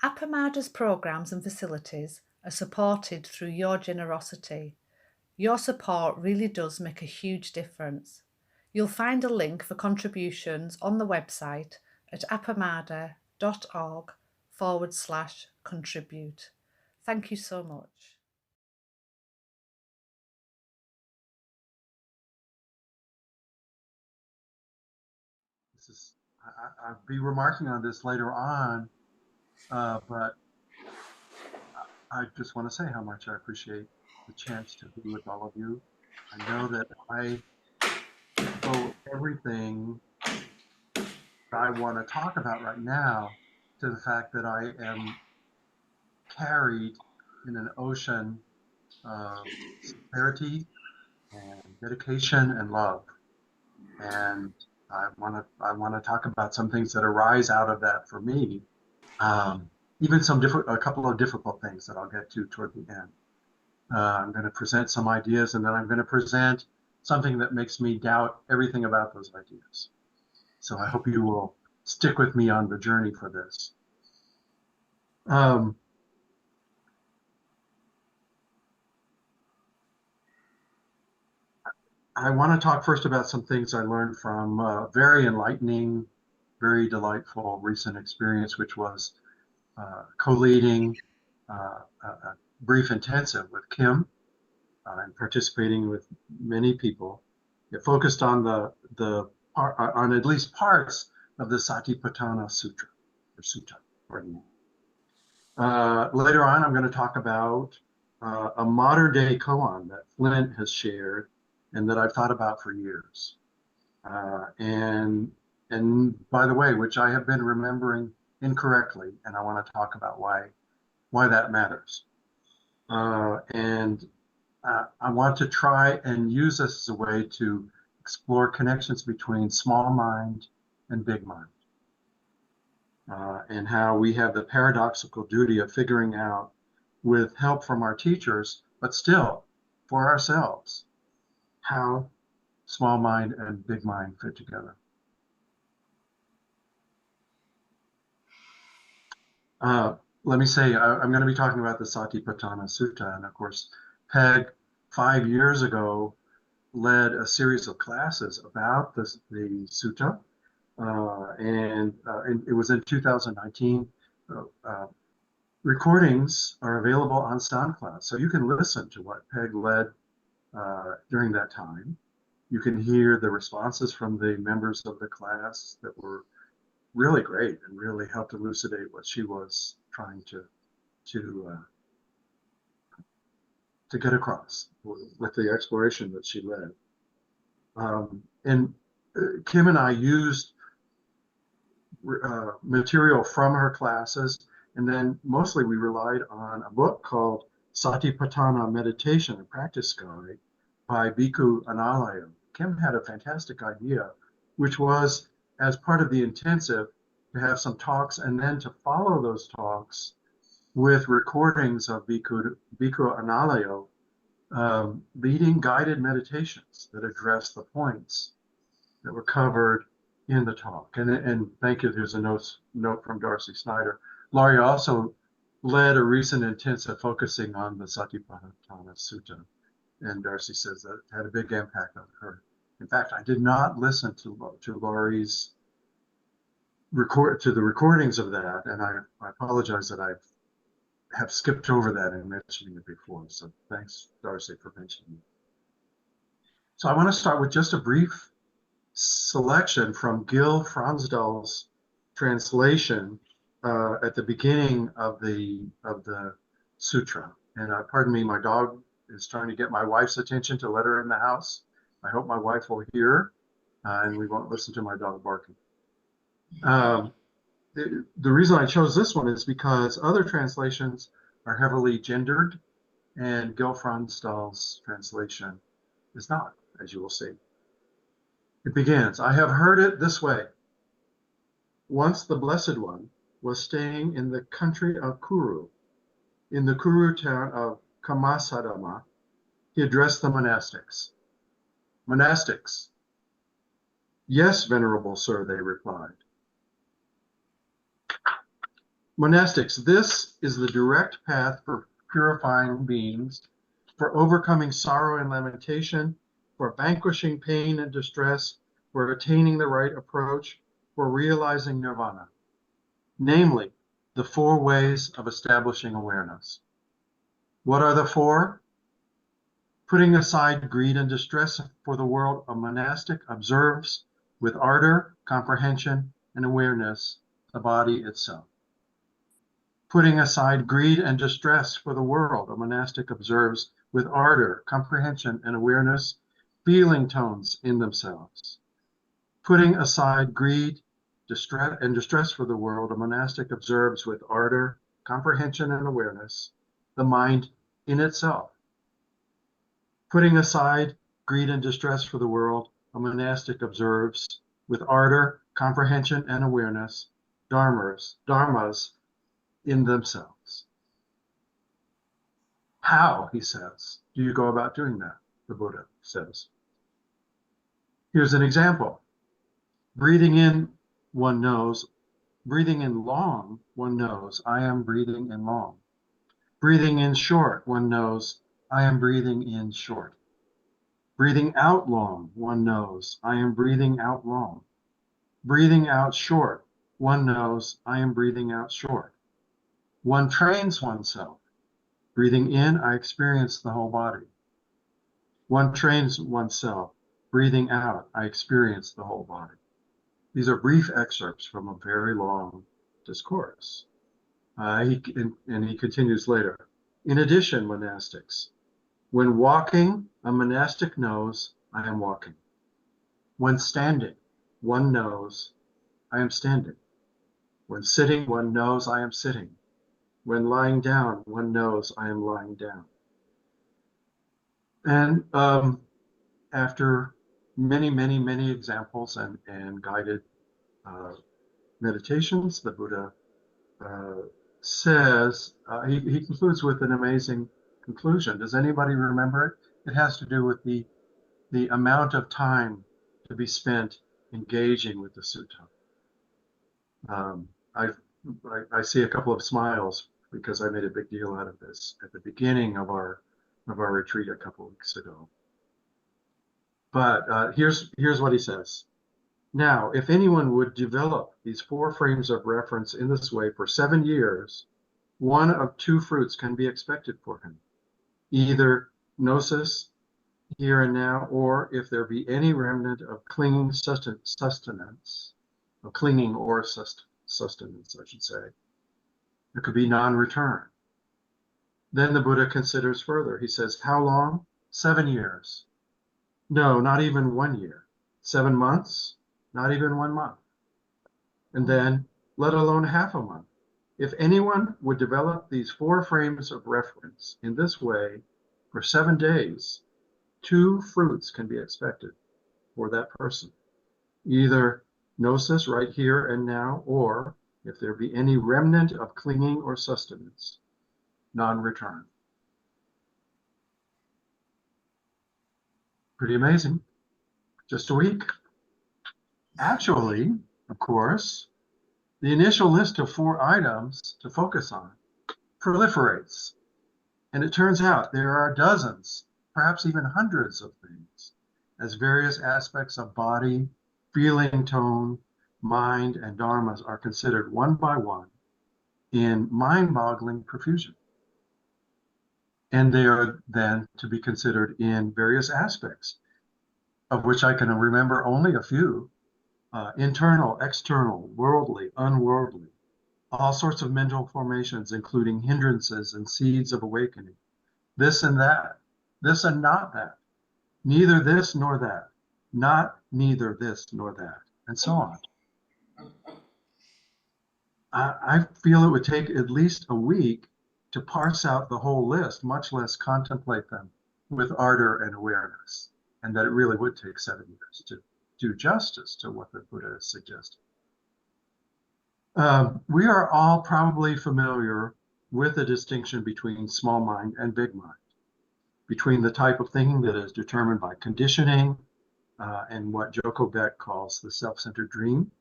Appamada's programs and facilities are supported through your generosity. Your support really does make a huge difference. You'll find a link for contributions on the website at appamada.org/contribute. Thank you so much. I'll be remarking on this later on, but I just want to say how much I appreciate the chance to be with all of you. I know that I owe everything I want to talk about right now to the fact that I am carried in an ocean of sincerity and dedication and love. And I want to talk about some things that arise out of that for me. Even a couple of difficult things that I'll get to toward the end. I'm going to present some ideas, and then I'm going to present something that makes me doubt everything about those ideas. So I hope you will stick with me on the journey for this. I want to talk first about some things I learned from a very enlightening, very delightful recent experience, which was co-leading a brief intensive with Kim and participating with many people. It focused on on at least parts of the Satipatthana Sutra, or Sutta, pardon me. Later on, I'm going to talk about a modern day koan that Flint has shared and that I've thought about for years. And by the way, which I have been remembering incorrectly, and I want to talk about why that matters. I want to try and use this as a way to explore connections between small mind and big mind. And how we have the paradoxical duty of figuring out, with help from our teachers, but still for ourselves, how small mind and big mind fit together. Let me say, I'm going to be talking about the Satipatthana Sutta, and of course, Peg 5 years ago led a series of classes about the sutta, and it was in 2019. Recordings are available on SoundCloud, so you can listen to what Peg led during that time. You can hear the responses from the members of the class that were really great and really helped elucidate what she was trying to get across with the exploration that she led. And Kim and I used material from her classes, and then mostly we relied on a book called Satipatthana Meditation and Practice Guide by Bhikkhu Analayo. Kim had a fantastic idea, which was, as part of the intensive, to have some talks and then to follow those talks with recordings of Bhikkhu Analayo leading guided meditations that address the points that were covered in the talk. And thank you, there's a note from Darcy Snyder. Laurie also led a recent intensive focusing on the Satipatthana Sutta. And Darcy says that had a big impact on her. In fact, I did not listen to Laurie's the recordings of that, and I apologize that I have skipped over that in mentioning it before. So thanks, Darcy, for mentioning it. So I want to start with just a brief selection from Gil Fronsdal's translation at the beginning of the sutra. And pardon me, my dog is trying to get my wife's attention to let her in the house. I hope my wife will hear, and we won't listen to my dog barking. The reason I chose this one is because other translations are heavily gendered, and Gil Fronsdal's translation is not, as you will see. It begins, I have heard it this way. Once the Blessed One was staying in the country of Kuru. In the Kuru town of Kamasadama, he addressed the monastics. Monastics. Yes, Venerable Sir, they replied. Monastics, this is the direct path for purifying beings, for overcoming sorrow and lamentation, for vanquishing pain and distress, for attaining the right approach, for realizing nirvana, namely, the four ways of establishing awareness. What are the four? Putting aside greed and distress for the world, a monastic observes with ardor, comprehension, and awareness the body itself. Putting aside greed and distress for the world, a monastic observes with ardor, comprehension, and awareness feeling tones in themselves. Putting aside greed, distress for the world, a monastic observes with ardor, comprehension, and awareness the mind in itself. Putting aside greed and distress for the world, a monastic observes with ardor, comprehension, and awareness dharmas in themselves. How, he says, do you go about doing that? The Buddha says. Here's an example. Breathing in, one knows. Breathing in long, one knows, I am breathing in long. Breathing in short, one knows, I am breathing in short. Breathing out long, one knows, I am breathing out long. Breathing out short, one knows, I am breathing out short. One trains oneself. Breathing in, I experience the whole body. One trains oneself. Breathing out, I experience the whole body. These are brief excerpts from a very long discourse. He continues later. In addition, monastics, when walking, a monastic knows I am walking. When standing, one knows I am standing. When sitting, one knows I am sitting. When lying down, one knows I am lying down. And after many examples and guided meditations, the Buddha says, he concludes with an amazing conclusion. Does anybody remember it? It has to do with the amount of time to be spent engaging with the sutta. I see a couple of smiles because I made a big deal out of this at the beginning of our retreat a couple of weeks ago. But here's what he says. Now, if anyone would develop these four frames of reference in this way for 7 years, one of two fruits can be expected for him. Either gnosis, here and now, or if there be any remnant of clinging sustenance, of clinging or sustenance, I should say, there could be non-return. Then the Buddha considers further. He says, how long? 7 years. No, not even 1 year. 7 months? Not even 1 month. And then, let alone half a month. If anyone would develop these four frames of reference in this way for 7 days, 2 fruits can be expected for that person. Either gnosis right here and now, or if there be any remnant of clinging or sustenance, non-return. Pretty amazing. Just a week. Actually, of course, the initial list of 4 items to focus on proliferates. And it turns out there are dozens, perhaps even hundreds of things, as various aspects of body, feeling tone, mind, and dharmas are considered one by one in mind-boggling profusion. And they are then to be considered in various aspects, of which I can remember only a few: internal, external, worldly, unworldly, all sorts of mental formations, including hindrances and seeds of awakening, this and that, this and not that, neither this nor that, not neither this nor that, and so on. I feel it would take at least a week to parse out the whole list, much less contemplate them with ardor and awareness, and that it really would take 7 years to do justice to what the Buddha is suggesting. We are all probably familiar with the distinction between small mind and big mind, between the type of thinking that is determined by conditioning and what Joko Beck calls the self-centered dream,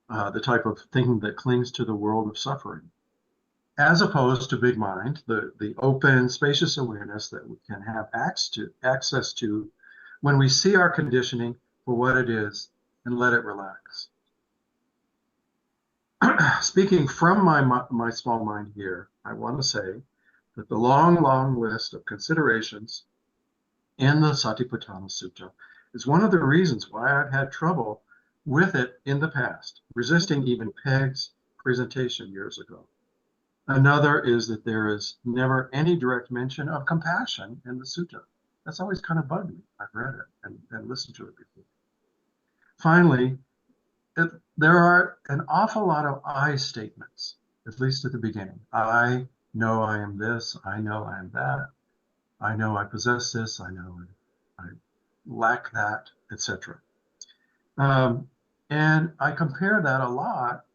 the type of thinking that clings to the world of suffering, as opposed to big mind, the open, spacious awareness that we can have access to when we see our conditioning for what it is and let it relax. Speaking from my small mind here, I want to say that the long list of considerations in the Satipatthana Sutta is one of the reasons why I've had trouble with it in the past, resisting even Peg's presentation years ago. Another is that there is never any direct mention of compassion in the sutta. That's always kind of bugged me. I've read it and listened to it before. Finally, there are an awful lot of I statements, at least at the beginning. I know I am this, I know I am that, I know I possess this, I know I lack that, etc. And I compare that a lot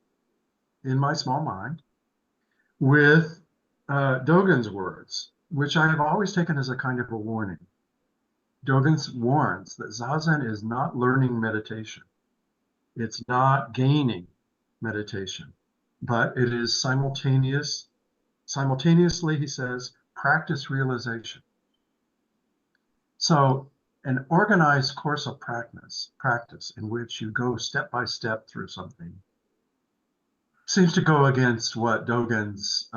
in my small mind with Dogen's words, which I have always taken as a kind of a warning. Dogen warns that Zazen is not learning meditation. It's not gaining meditation, but it is simultaneously, he says, practice realization. So an organized course of practice in which you go step by step through something seems to go against what Dogen's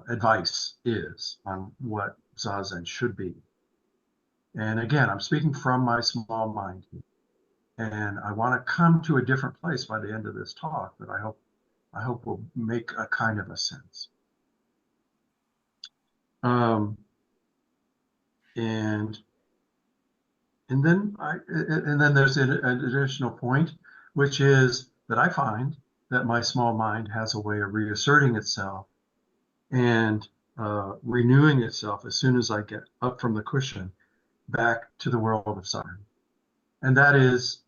advice is on what Zazen should be. And again, I'm speaking from my small mind here. And I want to come to a different place by the end of this talk that I hope will make a kind of a sense. Um, and and then there's an additional point, which is that I find that my small mind has a way of reasserting itself and renewing itself as soon as I get up from the cushion back to the world of suffering. And that is,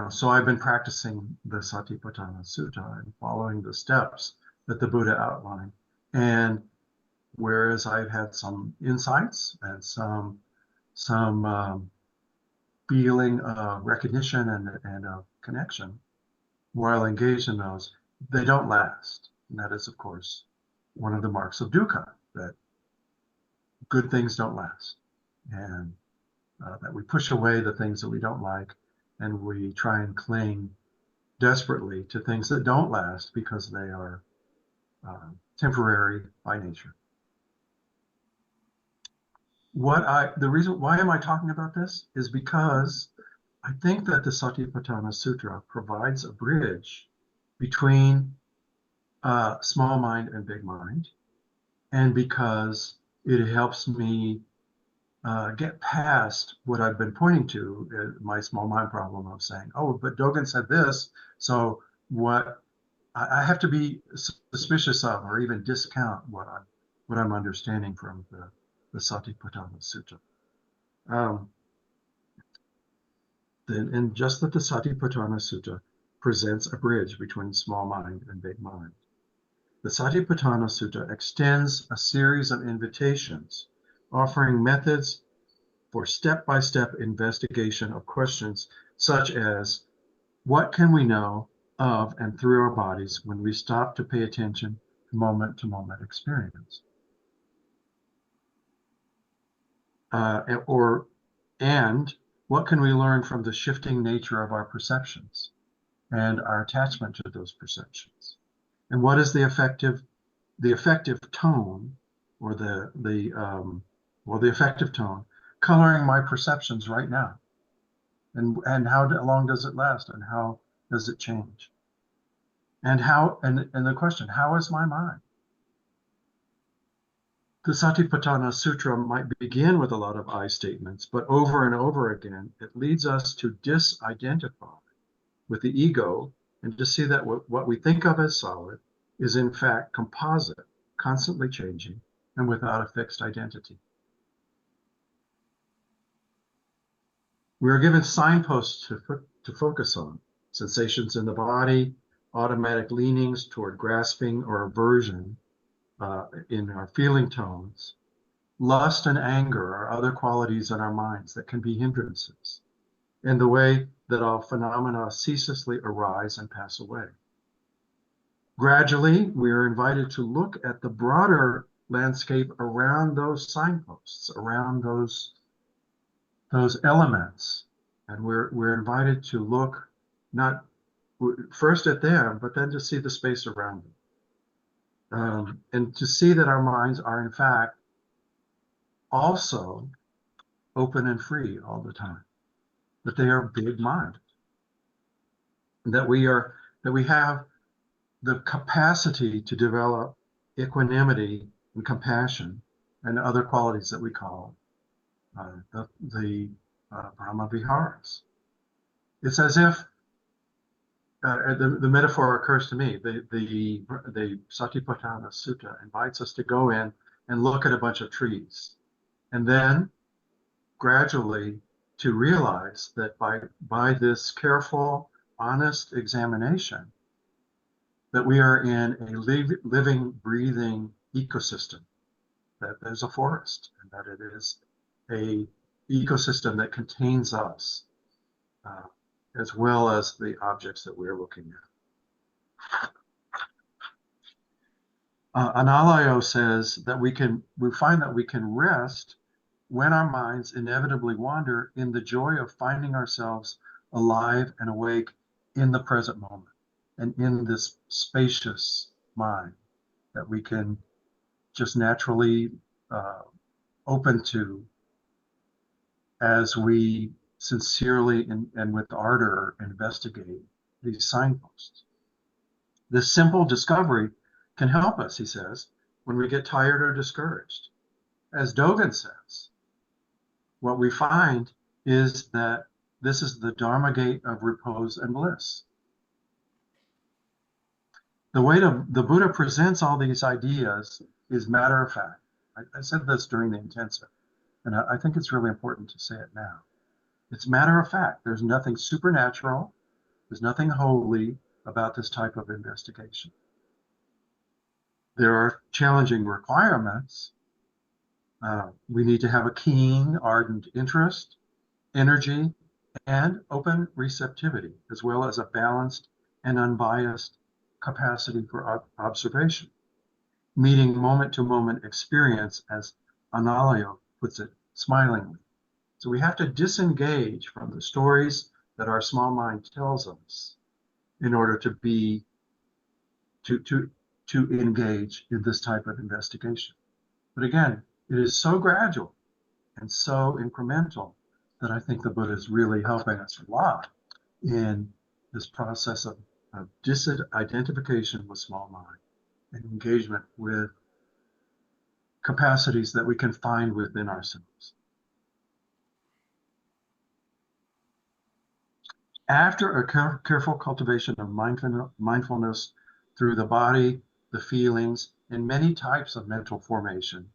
so I've been practicing the Satipatthana Sutta and following the steps that the Buddha outlined. And whereas I've had some insights and some feeling of recognition and of connection while engaged in those, they don't last. And that is, of course, one of the marks of dukkha, that good things don't last. And that we push away the things that we don't like, and we try and cling desperately to things that don't last because they are temporary by nature. The reason why am I talking about this is because I think that the Satipatthana Sutra provides a bridge between small mind and big mind, and because it helps me get past what I've been pointing to, my small mind problem of saying, oh, but Dogen said this, so what I have to be suspicious of or even discount what I'm understanding from the Satipatthana Sutta. And just that the Satipatthana Sutta presents a bridge between small mind and big mind. The Satipatthana Sutta extends a series of invitations, offering methods for step-by-step investigation of questions such as, what can we know of and through our bodies when we stop to pay attention to moment experience? And what can we learn from the shifting nature of our perceptions and our attachment to those perceptions? And what is the effective tone, or the effective tone coloring my perceptions right now? And how long does it last, and how does it change? And the question, how is my mind? The Satipatthana Sutra might begin with a lot of I statements, but over and over again, it leads us to disidentify with the ego and to see that what we think of as solid is in fact composite, constantly changing, and without a fixed identity. We are given signposts to focus on: sensations in the body, automatic leanings toward grasping or aversion in our feeling tones, lust and anger are other qualities in our minds that can be hindrances, and the way that all phenomena ceaselessly arise and pass away. Gradually, we are invited to look at the broader landscape around those signposts, around those elements. And we're invited to look not first at them, but then to see the space around them. And to see that our minds are in fact also open and free all the time, that they are big minds, that we have the capacity to develop equanimity and compassion and other qualities that we call the Brahma Viharas. It's as if the metaphor occurs to me. The Satipatthana Sutta invites us to go in and look at a bunch of trees, and then gradually to realize that by this careful, honest examination, that we are in a living, breathing ecosystem, that there's a forest, and that it is a ecosystem that contains us, as well as the objects that we're looking at. Analayo says that we find that we can rest when our minds inevitably wander in the joy of finding ourselves alive and awake in the present moment and in this spacious mind that we can just naturally open to as we sincerely and with ardor investigate these signposts. This simple discovery can help us, he says, when we get tired or discouraged. As Dogen says, what we find is that this is the Dharma gate of repose and bliss. The way the Buddha presents all these ideas is matter of fact. I said this during the intensive, and I think it's really important to say it now. It's matter of fact. There's nothing supernatural. There's nothing holy about this type of investigation. There are challenging requirements. We need to have a keen, ardent interest, energy, and open receptivity, as well as a balanced and unbiased capacity for observation, meeting moment-to-moment experience, as Analayo puts it smilingly. So we have to disengage from the stories that our small mind tells us in order to engage in this type of investigation. But again, it is so gradual and so incremental that I think the Buddha is really helping us a lot in this process of disidentification with small mind and engagement with capacities that we can find within ourselves. After a careful cultivation of mindfulness through the body, the feelings, and many types of mental formation,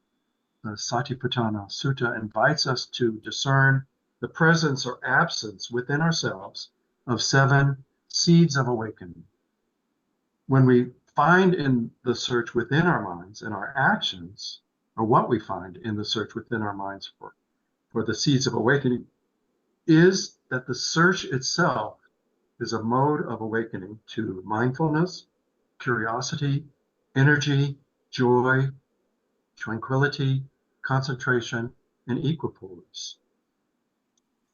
the Satipatthana Sutta invites us to discern the presence or absence within ourselves of 7 seeds of awakening. When we find in the search within our minds and our actions, or what we find in the search within our minds for the seeds of awakening, is that the search itself is a mode of awakening to mindfulness, curiosity, energy, joy, tranquility, concentration, and equipoise.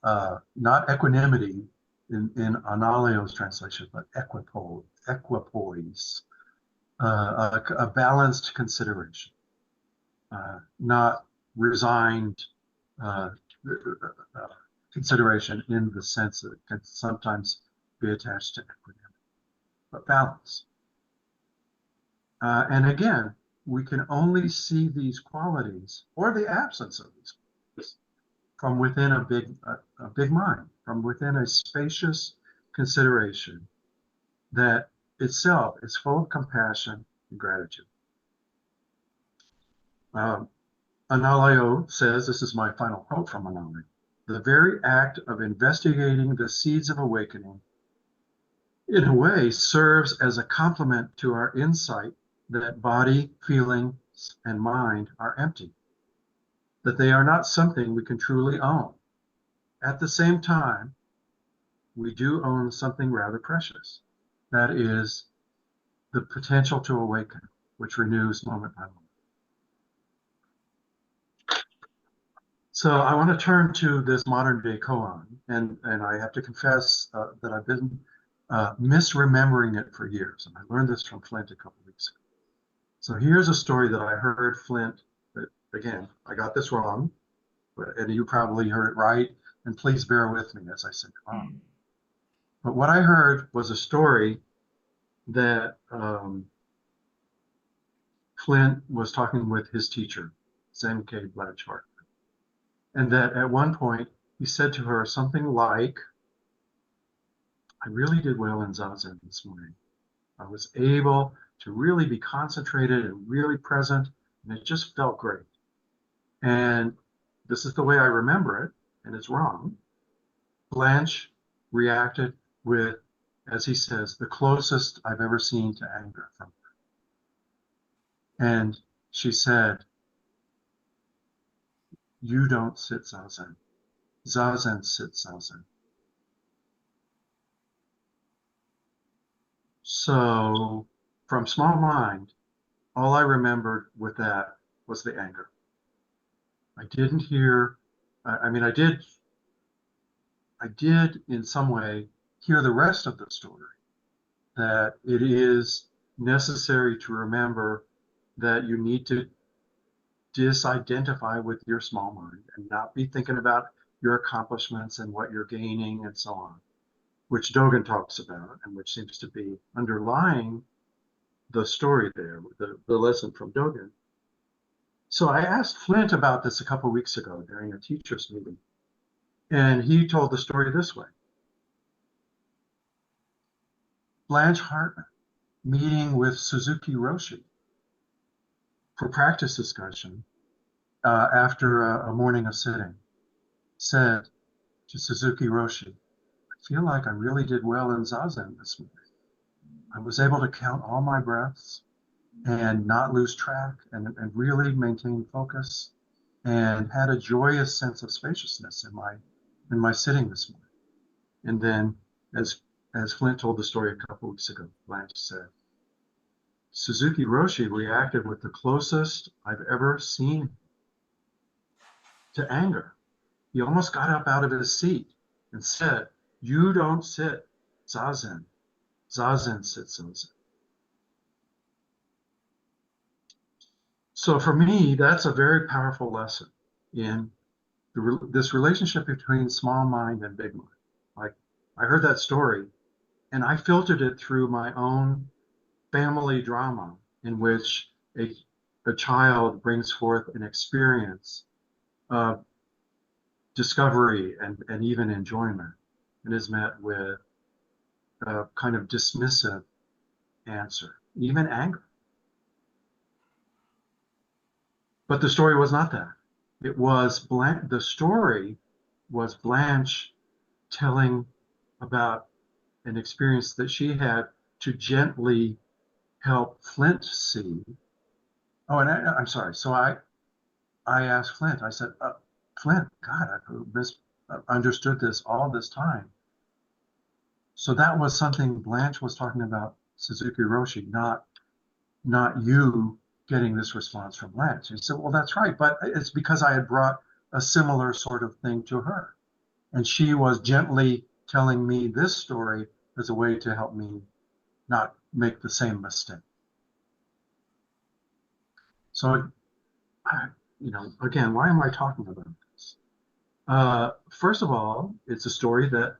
Not equanimity in Analayo's translation, but equipoise, a balanced consideration, not resigned consideration in the sense that it can sometimes be attached to equanimity, but balance. And again, we can only see these qualities or the absence of these qualities from within a big mind, from within a spacious consideration that itself is full of compassion and gratitude. Analayo says, this is my final quote from Analayo, the very act of investigating the seeds of awakening, in a way, serves as a complement to our insight that body, feelings, and mind are empty, that they are not something we can truly own. At the same time, we do own something rather precious. That is the potential to awaken, which renews moment by moment. So I want to turn to this modern day koan, and I have to confess that I've been misremembering it for years, and I learned this from Flint a couple weeks ago. So here's a story that I heard Flint, that, again, I got this wrong, and you probably heard it right, and please bear with me as I say it wrong. But what I heard was a story that Flint was talking with his teacher, Zen K. Blanchard, and that at one point he said to her something like, I really did well in Zazen this morning. I was able to really be concentrated and really present, and it just felt great. And this is the way I remember it, and it's wrong. Blanche reacted with, as he says, the closest I've ever seen to anger from her. And she said, you don't sit Zazen. Zazen sits Zazen. So from small mind, all I remembered with that was the anger. I didn't hear, I mean, I did in some way hear the rest of the story, that it is necessary to remember that you need to disidentify with your small mind and not be thinking about your accomplishments and what you're gaining and so on, which Dogen talks about and which seems to be underlying the story there, the lesson from Dogen. So I asked Flint about this a couple of weeks ago during a teacher's meeting, and he told the story this way. Blanche Hartman meeting with Suzuki Roshi for practice discussion after a morning of sitting, said to Suzuki Roshi, I feel like I really did well in Zazen this morning. I was able to count all my breaths and not lose track and really maintain focus, and had a joyous sense of spaciousness in my sitting this morning. And then, as Flint told the story a couple weeks ago, Blanche said, Suzuki Roshi reacted with the closest I've ever seen to anger. He almost got up out of his seat and said, you don't sit Zazen. Zazen sits Zazen. So for me, that's a very powerful lesson in this relationship between small mind and big mind. Like, I heard that story and I filtered it through my own family drama in which a child brings forth an experience of discovery and even enjoyment, and is met with a kind of dismissive answer, even anger. But the story was not that. It was the story was Blanche telling about an experience that she had to gently help Flint see. Oh, and I'm sorry. So I asked Flint, I said, Flint, God, I've understood this all this time. So that was something Blanche was talking about Suzuki Roshi, not you getting this response from Blanche. He said, well, that's right, but it's because I had brought a similar sort of thing to her. And she was gently telling me this story as a way to help me not make the same mistake. So, again, why am I talking about this? First of all, it's a story that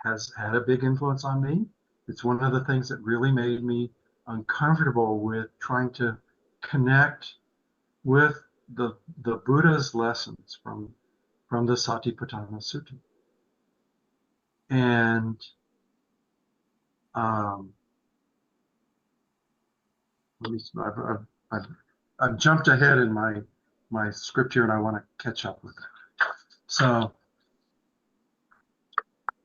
has had a big influence on me. It's one of the things that really made me uncomfortable with trying to connect with the Buddha's lessons from the Satipatthana Sutta. And let me, I've jumped ahead in my script here, and I want to catch up with it. So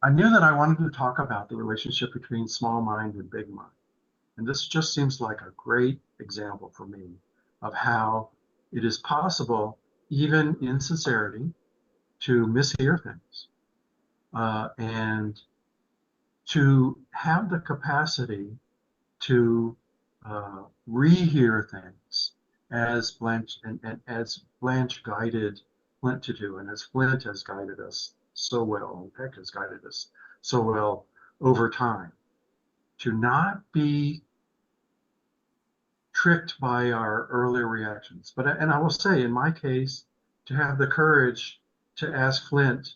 I knew that I wanted to talk about the relationship between small mind and big mind. And this just seems like a great example for me of how it is possible, even in sincerity, to mishear things and to have the capacity to rehear things as Blanche guided Flint to do, and as Flint has guided us so well, and Peck has guided us so well over time, to not be tricked by our earlier reactions. And I will say, in my case, to have the courage to ask Flint,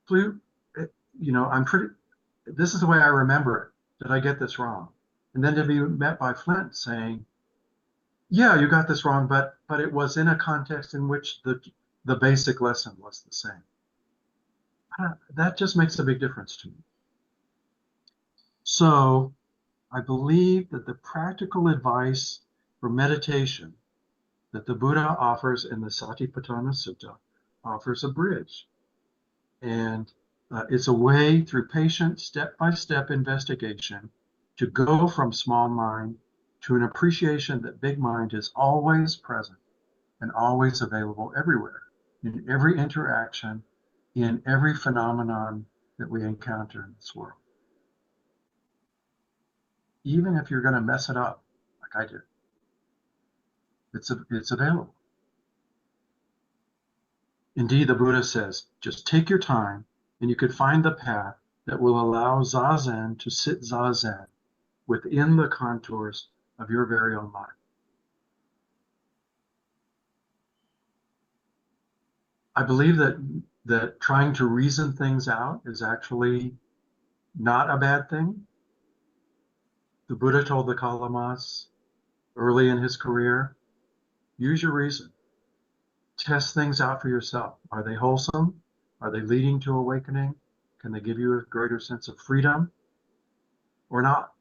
Flute, I'm pretty. This is the way I remember it. Did I get this wrong? And then to be met by Flint saying, "Yeah, you got this wrong, but it was in a context in which the basic lesson was the same." That just makes a big difference to me. So I believe that the practical advice for meditation that the Buddha offers in the Satipatthana Sutta offers a bridge. And it's a way through patient step-by-step investigation to go from small mind to an appreciation that big mind is always present and always available everywhere, in every interaction, in every phenomenon that we encounter in this world. Even if you're going to mess it up, like I did, it's available. Indeed, the Buddha says, just take your time and you could find the path that will allow Zazen to sit Zazen within the contours of your very own life. I believe that trying to reason things out is actually not a bad thing. The Buddha told the Kalamas early in his career, use your reason. Test things out for yourself. Are they wholesome? Are they leading to awakening? Can they give you a greater sense of freedom or not?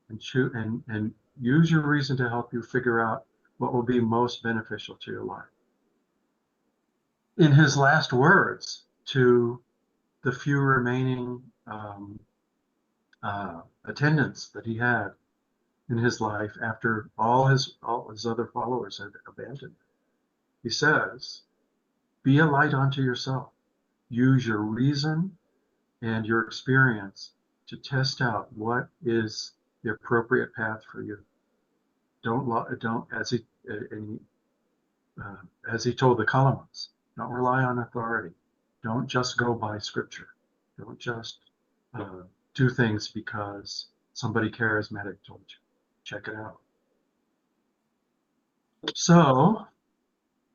And use your reason to help you figure out what will be most beneficial to your life. In his last words to the few remaining attendants that he had in his life after all his other followers had abandoned him, he says, be a light unto yourself. Use your reason and your experience to test out what is the appropriate path for you. Don't as he told the Kalamas, don't rely on authority. Don't just go by scripture. Don't just do things because somebody charismatic told you. Check it out. So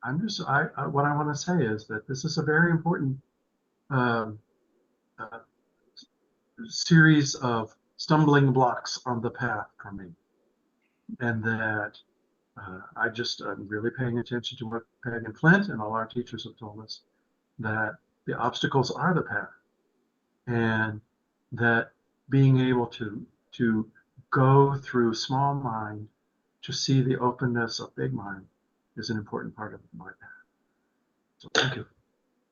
what I want to say is that this is a very important um, uh, series of stumbling blocks on the path for me, and that I'm really paying attention to what Peg and Flint and all our teachers have told us, that the obstacles are the path, and that being able to go through small mind to see the openness of big mind is an important part of my path. So thank you.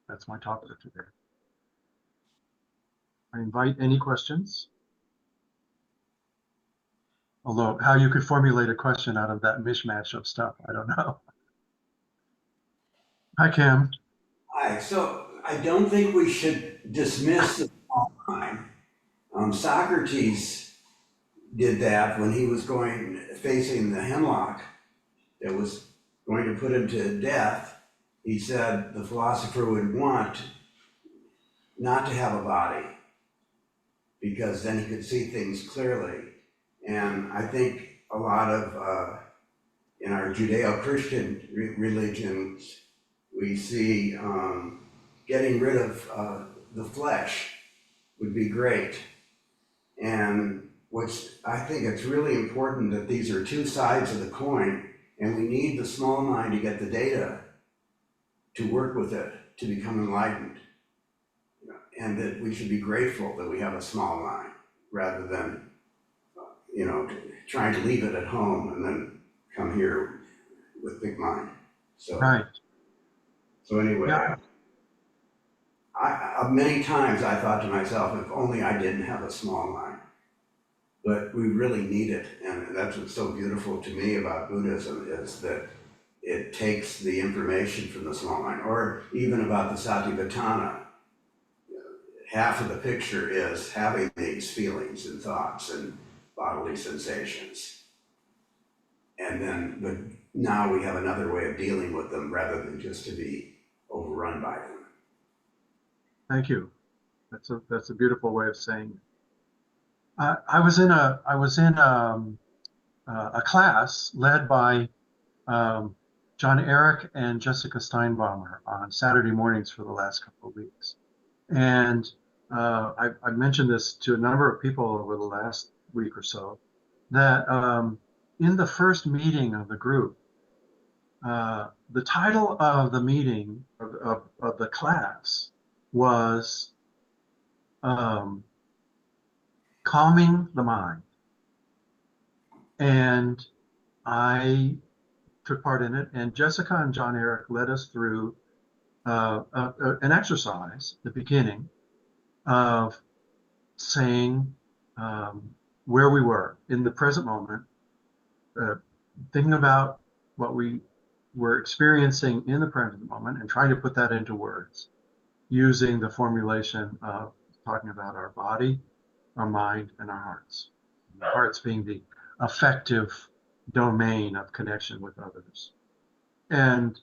That's my talk for today. I invite any questions. Although how you could formulate a question out of that mishmash of stuff, I don't know. Hi, Kim. Hi, so I don't think we should dismiss the small mind. Socrates did that when he was facing the hemlock that was going to put him to death. He said the philosopher would want not to have a body because then he could see things clearly. And I think a lot of, in our Judeo-Christian religions, we see getting rid of the flesh would be great. And I think it's really important that these are two sides of the coin, and we need the small mind to get the data to work with it, to become enlightened. And that we should be grateful that we have a small mind rather than, trying to leave it at home and then come here with big mind. So, Right. So anyway, Yeah. I many times I thought to myself, if only I didn't have a small mind. But we really need it, and that's what's so beautiful to me about Buddhism is that it takes the information from the small mind, or even about the Satipatthana. half of the picture is having these feelings and thoughts and bodily sensations. And then, but now we have another way of dealing with them rather than just to be overrun by them. Thank you. That's a beautiful way of saying it. I was in a class led by John Eric and Jessica Steinbaumer on Saturday mornings for the last couple of weeks. And I mentioned this to a number of people over the last week or so, that in the first meeting of the group, the title of the meeting of the class was Calming the Mind. And I took part in it, and Jessica and John Eric led us through an exercise at the beginning of saying where we were in the present moment, thinking about what we were experiencing in the present moment and trying to put that into words using the formulation of talking about our body, our mind, and our hearts. The hearts being the affective domain of connection with others. And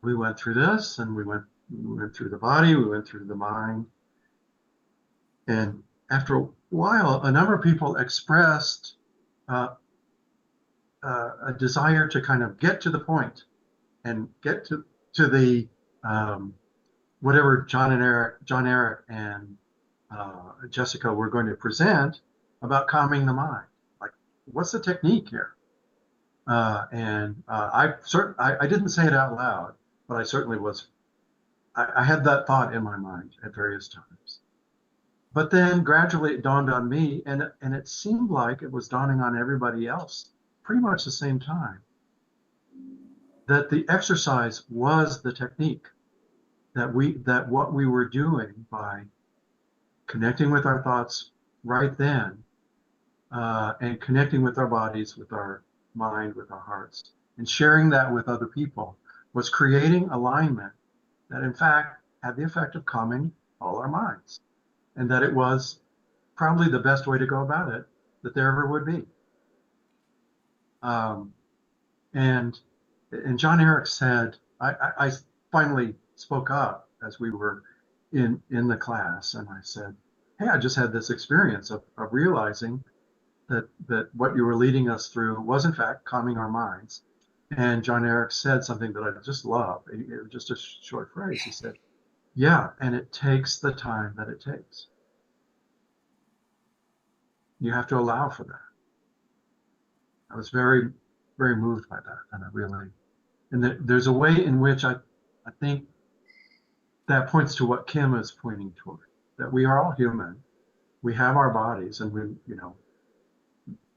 we went through this, and we went through the body, we went through the mind. And after a while, a number of people expressed a desire to kind of get to the point and get to the whatever John Eric and Jessica were going to present about calming the mind. Like, what's the technique here? I didn't say it out loud, but I certainly was. I had that thought in my mind at various times. But then gradually it dawned on me, and it seemed like it was dawning on everybody else pretty much the same time, that the exercise was the technique, that what we were doing by connecting with our thoughts right then, and connecting with our bodies, with our mind, with our hearts, and sharing that with other people, was creating alignment that in fact had the effect of calming all our minds, and that it was probably the best way to go about it that there ever would be. And John Eric said, I finally spoke up as we were in the class, and I said, hey, I just had this experience of realizing that what you were leading us through was in fact calming our minds. And John Eric said something that I just love. It was just a short phrase. He said, yeah, and it takes the time that it takes. You have to allow for that. I was very, very moved by that. And there's a way in which I think that points to what Kim is pointing toward, that we are all human. We have our bodies, and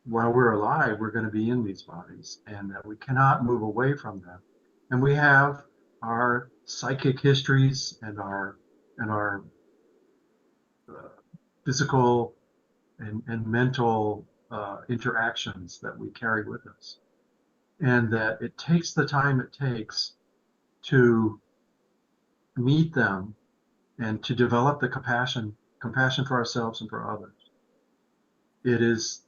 while we're alive, we're going to be in these bodies, and that we cannot move away from them. And we have our psychic histories and our physical and mental interactions that we carry with us, and that it takes the time it takes to meet them and to develop the compassion for ourselves and for others. It is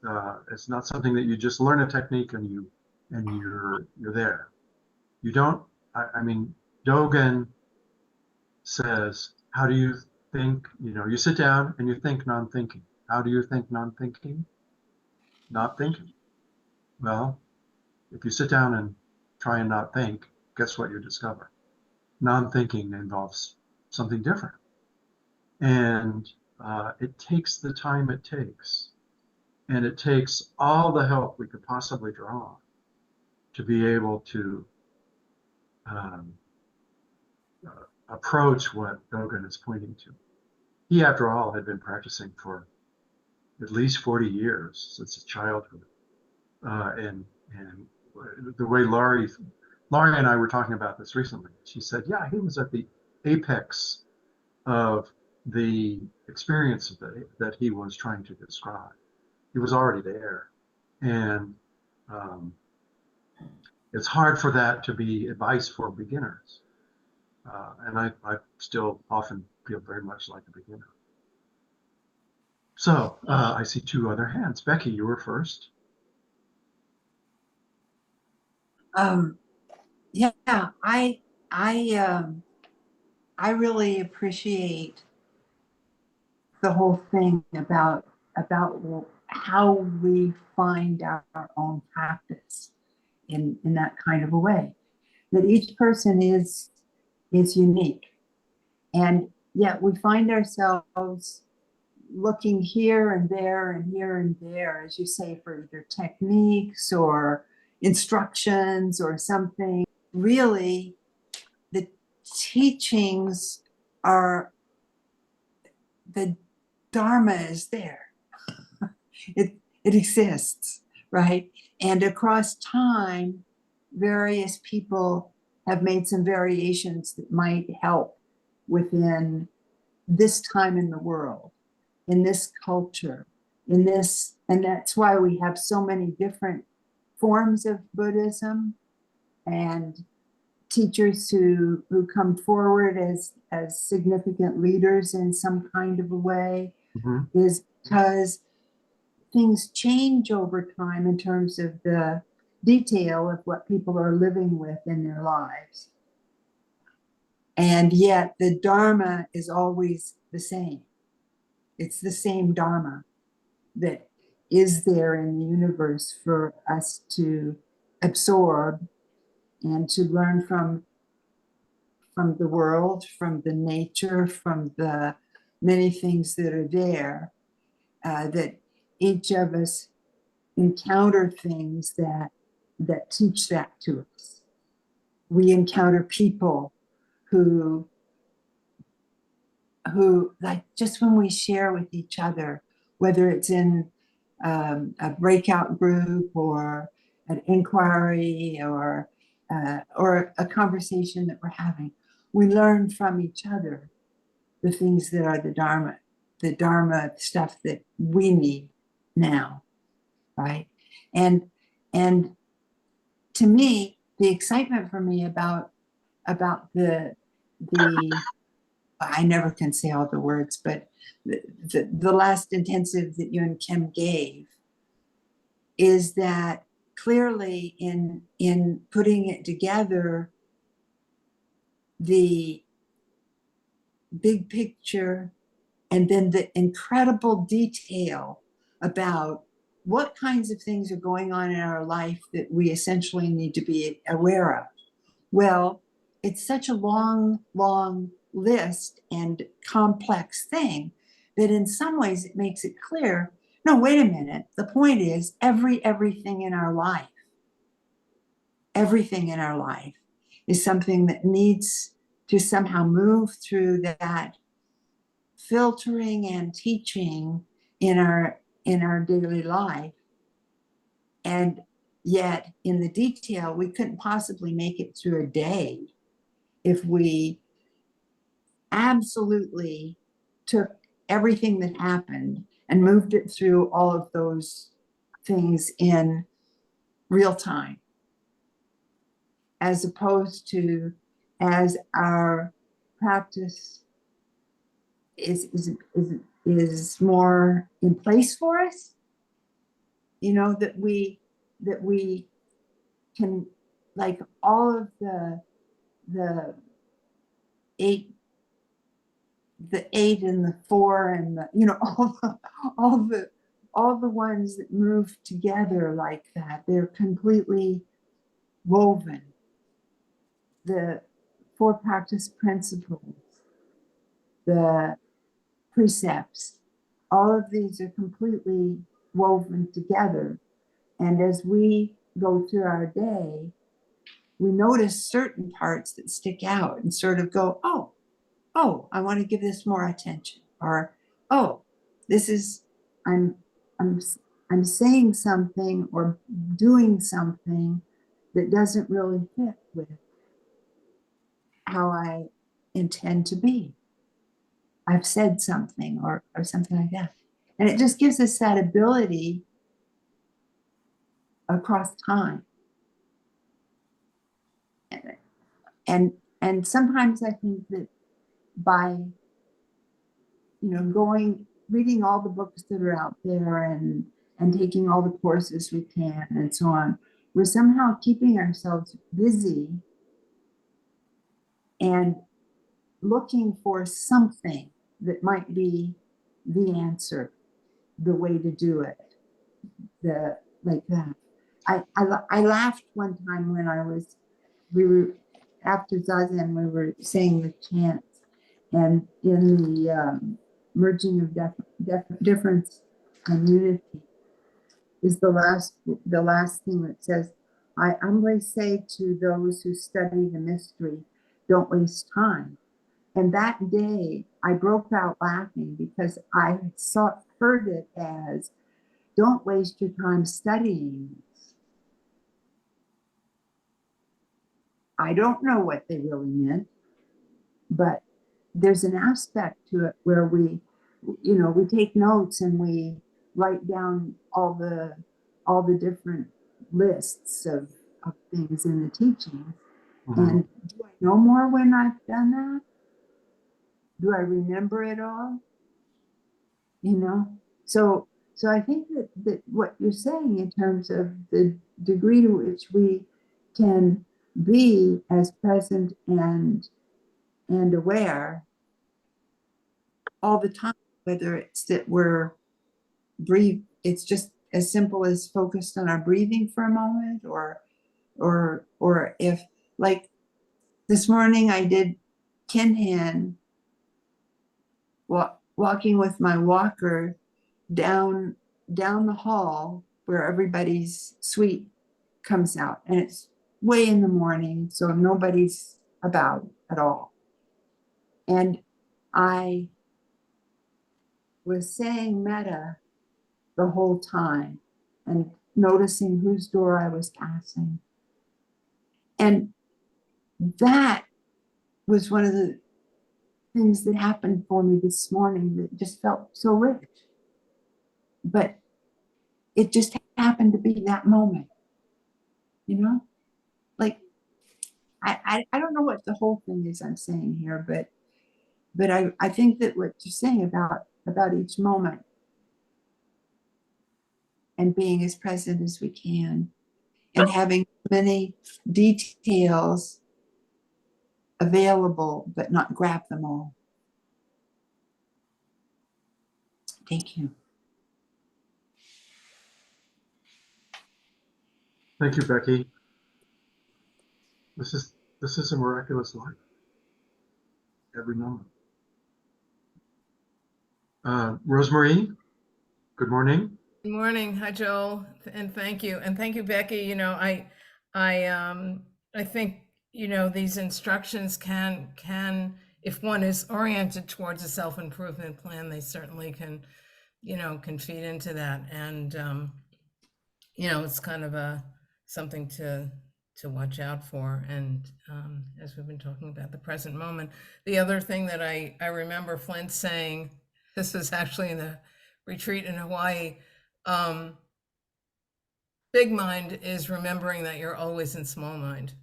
it's not something that you just learn a technique and you're there. You don't. I mean, Dogen says, how do you think? You sit down and you think non-thinking. How do you think non-thinking? Not thinking. Well, if you sit down and try and not think, guess what you discover? Non-thinking involves something different. And it takes the time it takes. And it takes all the help we could possibly draw to be able to approach what Dogen is pointing to. He, after all, had been practicing for at least 40 years since his childhood. And the way Laurie and I were talking about this recently, she said, yeah, he was at the apex of the experience that he was trying to describe. He was already there. And it's hard for that to be advice for beginners. And I still often feel very much like a beginner. So I see two other hands. Becky, you were first. Yeah, I I really appreciate the whole thing about how we find our own practice in that kind of a way. That each person is unique, and yet we find ourselves looking here and there and here and there, as you say, for either techniques or instructions or something. Really, the teachings are, the Dharma is there. It exists, right? And across time, various people have made some variations that might help within this time in the world, in this culture, in this, and that's why we have so many different forms of Buddhism and teachers who come forward as significant leaders in some kind of a way, Mm-hmm. is because things change over time in terms of the detail of what people are living with in their lives. And yet the Dharma is always the same. It's the same Dharma that is there in the universe for us to absorb and to learn from the world, from the nature, from the many things that are there, that each of us encounter things that teach that to us. We encounter people who like, just when we share with each other, whether it's in a breakout group or an inquiry or a conversation that we're having, we learn from each other the things that are the Dharma stuff that we need now, right? And to me, the excitement for me about the I never can say all the words, but the last intensive that you and Kim gave is that clearly in putting it together, the big picture and then the incredible detail about what kinds of things are going on in our life that we essentially need to be aware of. Well, it's such a long, long list and complex thing that in some ways it makes it clear, no, wait a minute. The point is everything in our life is something that needs to somehow move through that filtering and teaching in our daily life. And yet in the detail, we couldn't possibly make it through a day if we absolutely took everything that happened and moved it through all of those things in real time, as opposed to as our practice is more in place for us, you know, that we can, like, all of the eight and the four and the, you know, all the ones that move together like that, they're completely woven. The four practice principles, the precepts, all of these are completely woven together. And as we go through our day, we notice certain parts that stick out and sort of go, oh, I want to give this more attention. Or, oh, this is, I'm, I'm, I'm saying something or doing something that doesn't really fit with how I intend to be. I've said something or something like that. And it just gives us that ability across time. And And sometimes I think that by, reading all the books that are out there and taking all the courses we can and so on, we're somehow keeping ourselves busy and looking for something that might be the answer, the way to do it, like that. I laughed one time when we were after Zazen, we were saying the chants, and in the merging of difference and unity is the last thing that says, I humbly say to those who study the mystery, don't waste time. And that day I broke out laughing because I heard it as, don't waste your time studying this. I don't know what they really meant, but there's an aspect to it where we take notes and we write down all the different lists of things in the teachings. Mm-hmm. And do I know more when I've done that? Do I remember it all? So I think that what you're saying in terms of the degree to which we can be as present and aware all the time, whether it's that we're it's just as simple as focused on our breathing for a moment, or if, like this morning I did Kinhan, walking with my walker down the hall where everybody's suite comes out, and it's way in the morning, so nobody's about at all. And I was saying metta the whole time and noticing whose door I was passing. And that was one of the things that happened for me this morning that just felt so rich. But it just happened to be that moment, like I don't know what the whole thing is I'm saying here, but I think that what you're saying about each moment and being as present as we can and having many details available, but not grab them all. Thank you. Thank you, Becky. This is a miraculous life. Every moment. Rosemary, good morning. Good morning. Hi, Joel, and thank you. And thank you, Becky. I think, these instructions can, if one is oriented towards a self-improvement plan, they certainly can feed into that. And, it's kind of something to watch out for. And as we've been talking about the present moment, the other thing that I remember Flint saying, this was actually in the retreat in Hawaii, big mind is remembering that you're always in small mind.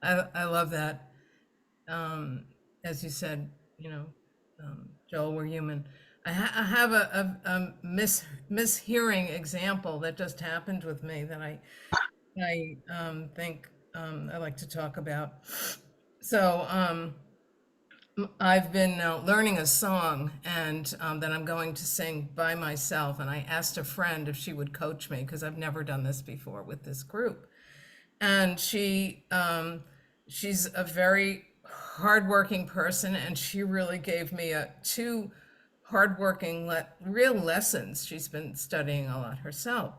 I love that. As you said, Joel, we're human. I have a mishearing example that just happened with me that I think I like to talk about. So I've been learning a song and that I'm going to sing by myself. And I asked a friend if she would coach me because I've never done this before with this group. And she's a very hardworking person, and she really gave me two hardworking real lessons. She's been studying a lot herself.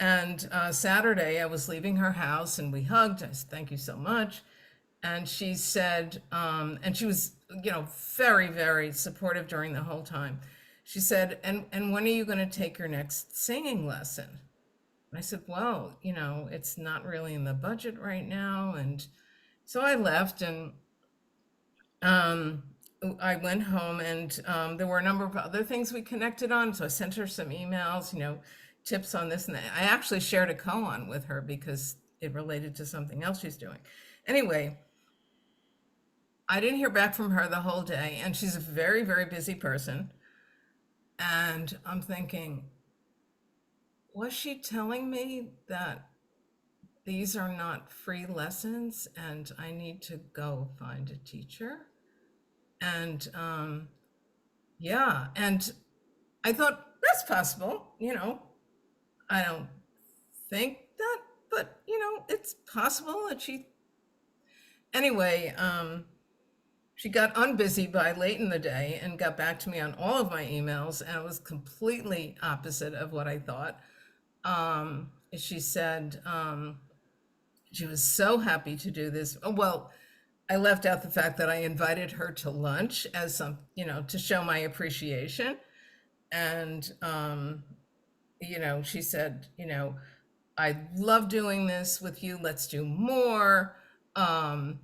And Saturday, I was leaving her house and we hugged. I said, thank you so much. And she said, and she was, very, very supportive during the whole time. She said, and when are you going to take your next singing lesson? And I said, well, it's not really in the budget right now. And so I left, and I went home, and there were a number of other things we connected on. So I sent her some emails, tips on this and that. I actually shared a koan with her because it related to something else she's doing. Anyway, I didn't hear back from her the whole day, and she's a very, very busy person. And I'm thinking, was she telling me that these are not free lessons and I need to go find a teacher? And yeah, and I thought that's possible, I don't think that, but it's possible that anyway, she got unbusy by late in the day and got back to me on all of my emails, and it was completely opposite of what I thought. She said she was so happy to do this. Oh, well, I left out the fact that I invited her to lunch as to show my appreciation. And, she said, I love doing this with you. Let's do more. And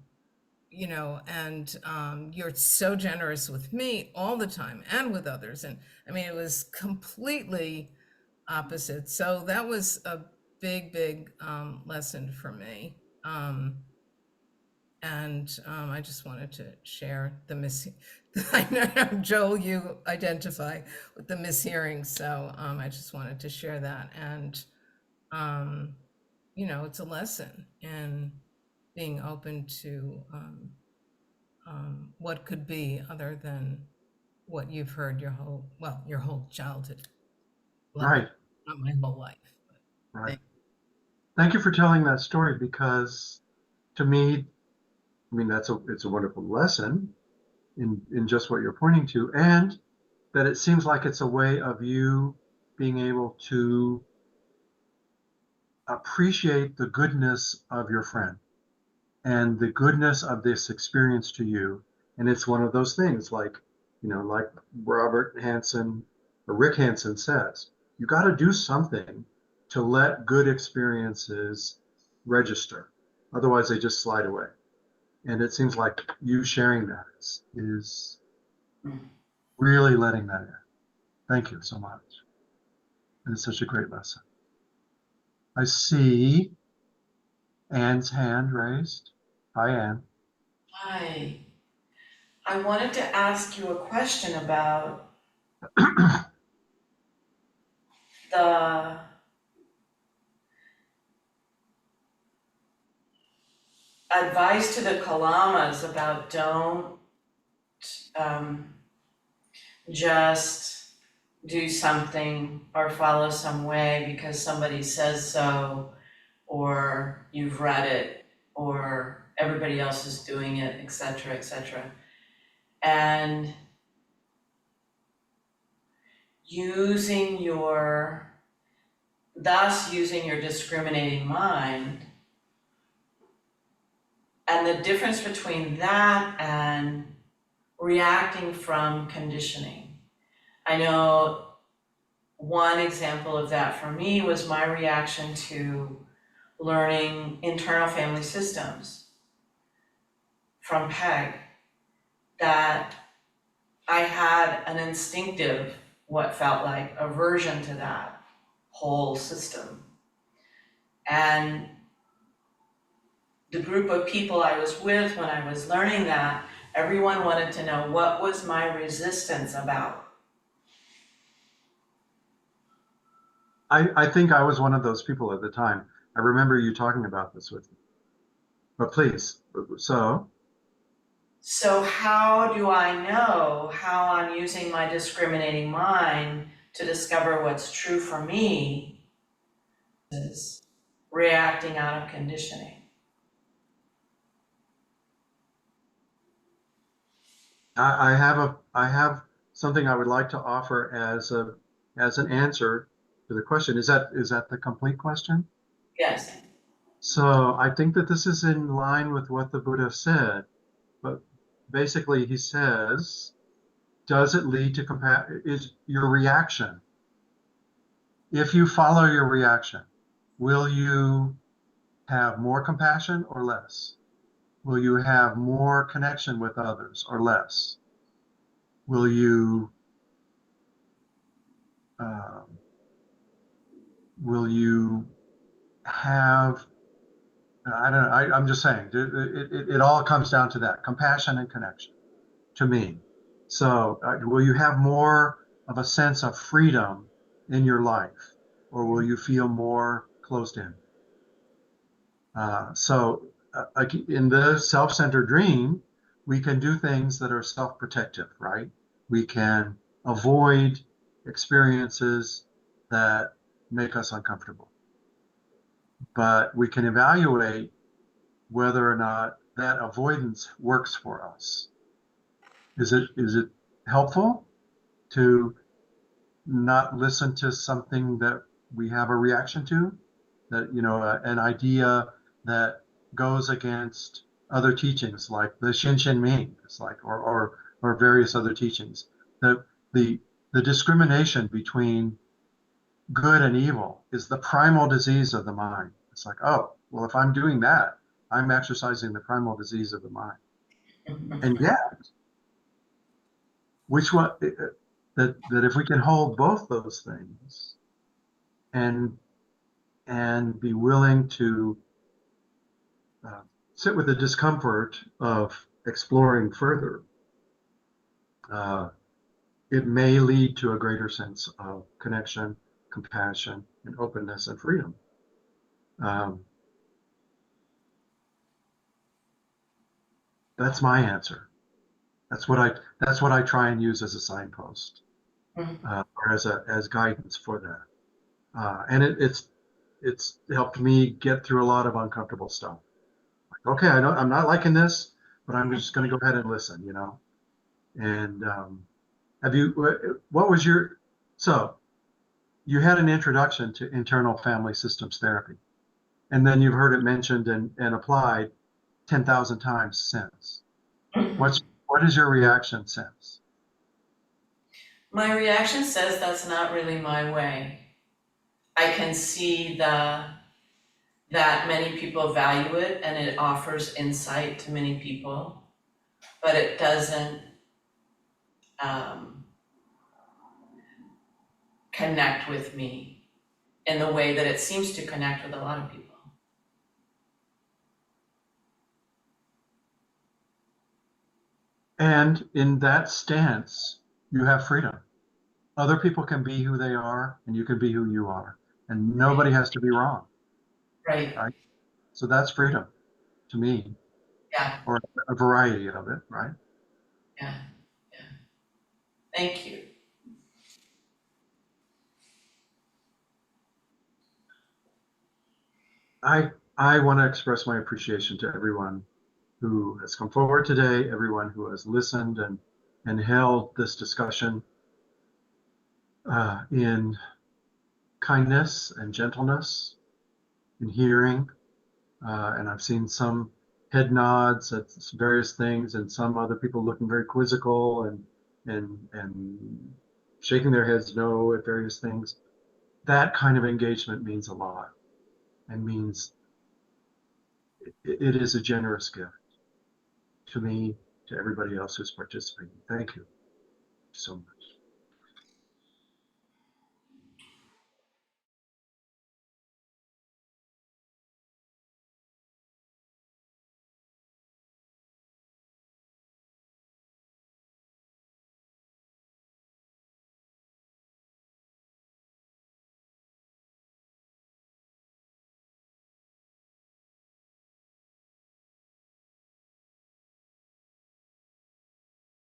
you're so generous with me all the time and with others. And I mean, it was completely opposite. So that was a big, big lesson for me. And I just wanted to share the I know, Joel, you identify with the mishearing. So I just wanted to share that. And, it's a lesson in being open to what could be other than what you've heard your whole childhood. Right, Not my whole life. right. Thank you for telling that story, because to me, I mean, it's a wonderful lesson in just what you're pointing to, and that it seems like it's a way of you being able to appreciate the goodness of your friend and the goodness of this experience to you. And it's one of those things like Robert Hansen or Rick Hansen says, you got to do something to let good experiences register. Otherwise, they just slide away. And it seems like you sharing that is really letting that in. Thank you so much. And it's such a great lesson. I see Anne's hand raised. Hi, Anne. Hi. I wanted to ask you a question about the advice to the Kalamas about don't um, just do something or follow some way because somebody says so, or you've read it, or everybody else is doing it, et cetera, et cetera. And thus using your discriminating mind, and the difference between that and reacting from conditioning. I know one example of that for me was my reaction to learning internal family systems from Peg, that I had an instinctive, what felt like aversion to that whole system. And the group of people I was with when I was learning that, everyone wanted to know what was my resistance about. I think I was one of those people at the time. I remember you talking about this with me. But please, So how do I know how I'm using my discriminating mind to discover what's true for me is reacting out of conditioning? I have something I would like to offer as an answer to the question. Is that the complete question? Yes. So I think that this is in line with what the Buddha said, but basically he says, does it lead to compassion? Is your reaction, if you follow your reaction, will you have more compassion or less? Will you have more connection with others or less? Will you um, will you have I don't know. I'm just saying, it all comes down to that compassion and connection to me. So, will you have more of a sense of freedom in your life, or will you feel more closed in? Like in the self-centered dream, we can do things that are self-protective, right? We can avoid experiences that make us uncomfortable, but we can evaluate whether or not that avoidance works for us. Is it helpful to not listen to something that we have a reaction to, that an idea that goes against other teachings like the Shin Ming, it's like or various other teachings. The the discrimination between good and evil is the primal disease of the mind. It's like, oh, well, if I'm doing that, I'm exercising the primal disease of the mind. And yet, which one that if we can hold both those things and be willing to uh, sit with the discomfort of exploring further, uh, it may lead to a greater sense of connection, compassion, and openness and freedom. Um, that's my answer. That's what I try and use as a signpost, or as guidance for that. And it's helped me get through a lot of uncomfortable stuff. Like, okay, I know I'm not liking this, but I'm just going to go ahead and listen, And what was so you had an introduction to internal family systems therapy, and then you've heard it mentioned and applied 10,000 times since. What is your reaction since? My reaction says that's not really my way. I can see that many people value it and it offers insight to many people, but it doesn't connect with me in the way that it seems to connect with a lot of people. And in that stance, you have freedom. Other people can be who they are, and you can be who you are, and nobody has to be wrong, Right. right? So that's freedom to me, Yeah. or a variety of it, right? Yeah. Yeah. Thank you. I want to express my appreciation to everyone who has come forward today, everyone who has listened and held this discussion in kindness and gentleness, in hearing. And I've seen some head nods at various things, and some other people looking very quizzical and shaking their heads no at various things. That kind of engagement means a lot, and means it is a generous gift to me, to everybody else who's participating. Thank you so much.